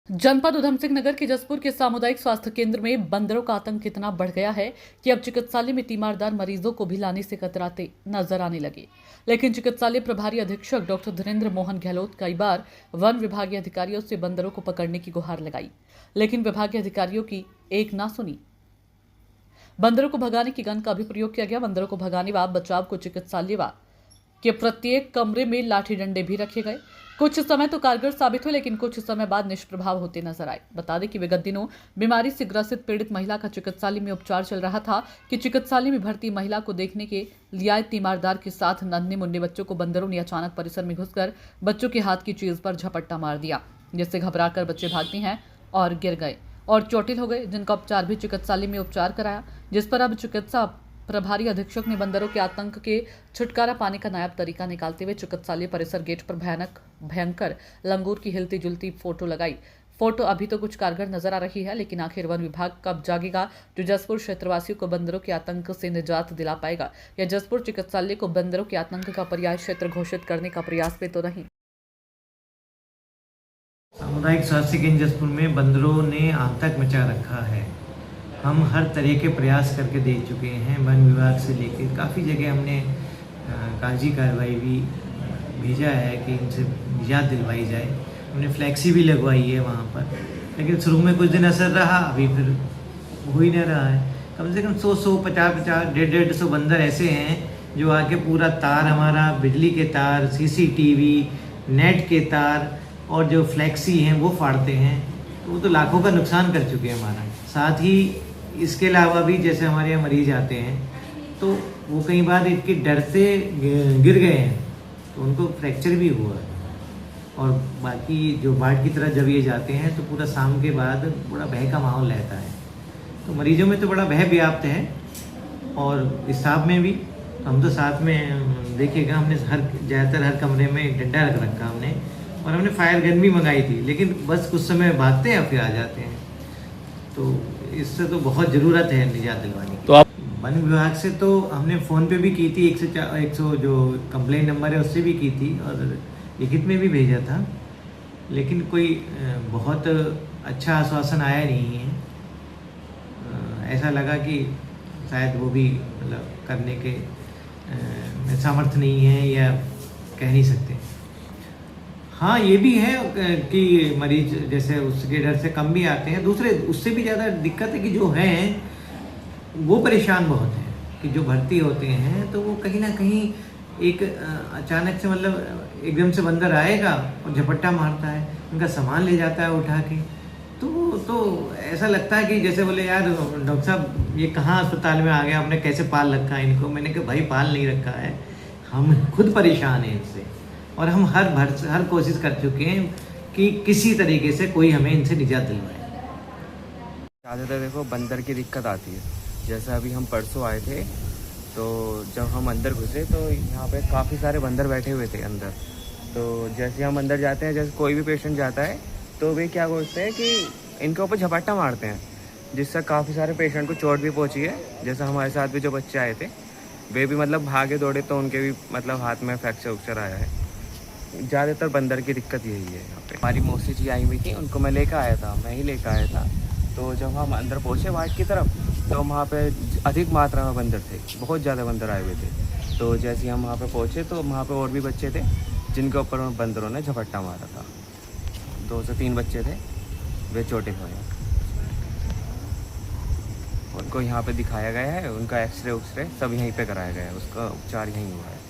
जनपद उधम सिंह नगर के जसपुर के सामुदायिक स्वास्थ्य केंद्र में बंदरों का आतंक इतना बढ़ गया है कि अब चिकित्सालय में तीमारदार मरीजों को भी लाने से कतराते नजर आने लगे। लेकिन चिकित्सालय प्रभारी अधीक्षक डॉक्टर धीरेन्द्र मोहन गहलोत कई बार वन विभागीय अधिकारियों से बंदरों को पकड़ने की गुहार लगाई, लेकिन विभागीय अधिकारियों की एक ना सुनी। बंदरों को भगाने की गन का भी प्रयोग किया गया। बंदरों को भगाने व बचाव को चिकित्सालय के प्रत्येक कमरे में लाठी डंडे भी रखे गए। कुछ समय तो कारगर साबित हुए, लेकिन कुछ समय बाद निष्प्रभाव होते नजर आए। बता दें कि विगत दिनों बीमारी से ग्रसित पीड़ित महिला का चिकित्सालय में उपचार चल रहा था कि चिकित्सालय में भर्ती महिला को देखने के लिए आए तीमारदार के साथ नन्हे मुन्ने बच्चों को बंदरों ने अचानक परिसर में घुसकर बच्चों के हाथ की चीज पर झपट्टा मार दिया, जिससे घबराकर बच्चे भागते हैं और गिर गए और चोटिल हो गए, जिनका उपचार भी चिकित्सालय में उपचार कराया, जिस पर अब चिकित्सा प्रभारी अधीक्षक ने बंदरों के आतंक के छुटकारा पाने का नायाब तरीका निकालते हुए चिकित्सालय परिसर गेट पर भयंकर लंगूर की हिलती जुलती फोटो लगाई। फोटो अभी तो कुछ कारगर नजर आ रही है, लेकिन आखिर वन विभाग कब जागेगा जो जसपुर क्षेत्रवासियों को बंदरों के आतंक से निजात दिला पाएगा, या जसपुर चिकित्सालय को बंदरों के आतंक का पर्याय क्षेत्र घोषित करने का प्रयास में तो नहीं। सामुदायिक स्वास्थ्य केंद्र जसपुर में बंदरों ने आतंक मचा रखा है। हम हर तरह के प्रयास करके देख चुके हैं, वन विभाग से लेकर काफ़ी जगह हमने कागजी कार्रवाई भी भेजा है कि इनसे निजात दिलवाई जाए। हमने फ्लैक्सी भी लगवाई है वहाँ पर, लेकिन शुरू में कुछ दिन असर रहा, अभी फिर हो ही नहीं रहा है। कम से कम 100 50 150 बंदर ऐसे हैं जो आके पूरा तार, हमारा बिजली के तार, CCTV, नेट के तार और जो फ्लैक्सी हैं वो फाड़ते हैं। तो वो तो लाखों का नुकसान कर चुके हैं हमारा। साथ ही इसके अलावा भी जैसे हमारे यहाँ मरीज आते हैं तो वो कई बार इनके डर से गिर गए हैं, तो उनको फ्रैक्चर भी हुआ है। और बाकी जो वार्ड की तरफ जब ये जाते हैं तो पूरा शाम के बाद बड़ा भय का माहौल रहता है, तो मरीजों में तो बड़ा भय व्याप्त है और स्टाफ में भी। हम तो साथ में देखिएगा, हमने ज़्यादातर हर कमरे में डंडा रख रखा हमने, और हमने फायर गन भी मंगाई थी, लेकिन बस कुछ समय भागते हैं फिर आ जाते हैं। तो इससे तो बहुत ज़रूरत है निजात दिलवाने की। तो आप वन विभाग से तो हमने फ़ोन पे भी की थी, 100 जो कंप्लेंट नंबर है उससे भी की थी, और लिखित में भी भेजा था, लेकिन कोई बहुत अच्छा आश्वासन आया नहीं है। ऐसा लगा कि शायद वो भी मतलब करने के सामर्थ्य नहीं है, या कह नहीं सकते। हाँ, ये भी है कि मरीज जैसे उसके डर से कम भी आते हैं। दूसरे उससे भी ज़्यादा दिक्कत है कि जो हैं वो परेशान बहुत हैं, कि जो भर्ती होते हैं तो वो कहीं ना कहीं एक अचानक से मतलब एकदम से बंदर आएगा और झपट्टा मारता है, उनका सामान ले जाता है उठा के। तो ऐसा लगता है कि जैसे बोले यार डॉक्टर साहब ये कहाँ अस्पताल में आ गया, आपने कैसे पाल रखा है इनको। मैंने कहा भाई पाल नहीं रखा है, हम खुद परेशान हैं इनसे, और हम हर कोशिश कर चुके हैं कि किसी तरीके से कोई हमें इनसे निजात दिलवाए। ज़्यादातर देखो बंदर की दिक्कत आती है। जैसे अभी हम परसों आए थे, तो जब हम अंदर घुसे तो यहाँ पे काफ़ी सारे बंदर बैठे हुए थे अंदर। तो जैसे हम अंदर जाते हैं, जैसे कोई भी पेशेंट जाता है तो वे क्या बोलते हैं कि इनके ऊपर झपट्टा मारते हैं, जिससे काफ़ी सारे पेशेंट को चोट भी पहुँची है। जैसे हमारे साथ भी जो बच्चे आए थे वे भी मतलब भागे दौड़े, तो उनके भी मतलब हाथ में फ्रैक्चर उक्चर आया है। ज़्यादातर बंदर की दिक्कत यही है यहाँ पे। हमारी मौसी जी आई हुई थी, उनको मैं लेकर आया था, मैं ही लेकर आया था। तो जब हम अंदर पहुँचे वार्ड की तरफ, तो वहाँ पे अधिक मात्रा में बंदर थे, बहुत ज़्यादा बंदर आए हुए थे। तो जैसे ही हम वहाँ पे पहुँचे तो वहाँ पे और भी बच्चे थे जिनके ऊपर बंदरों ने झपट्टा मारा था। 2 से 3 बच्चे थे, वे चोटिल हुए। उनको यहाँ पे दिखाया गया है, उनका एक्सरे उक्सरे सब यहीं पे कराया गया है, उसका उपचार यहीं हुआ है।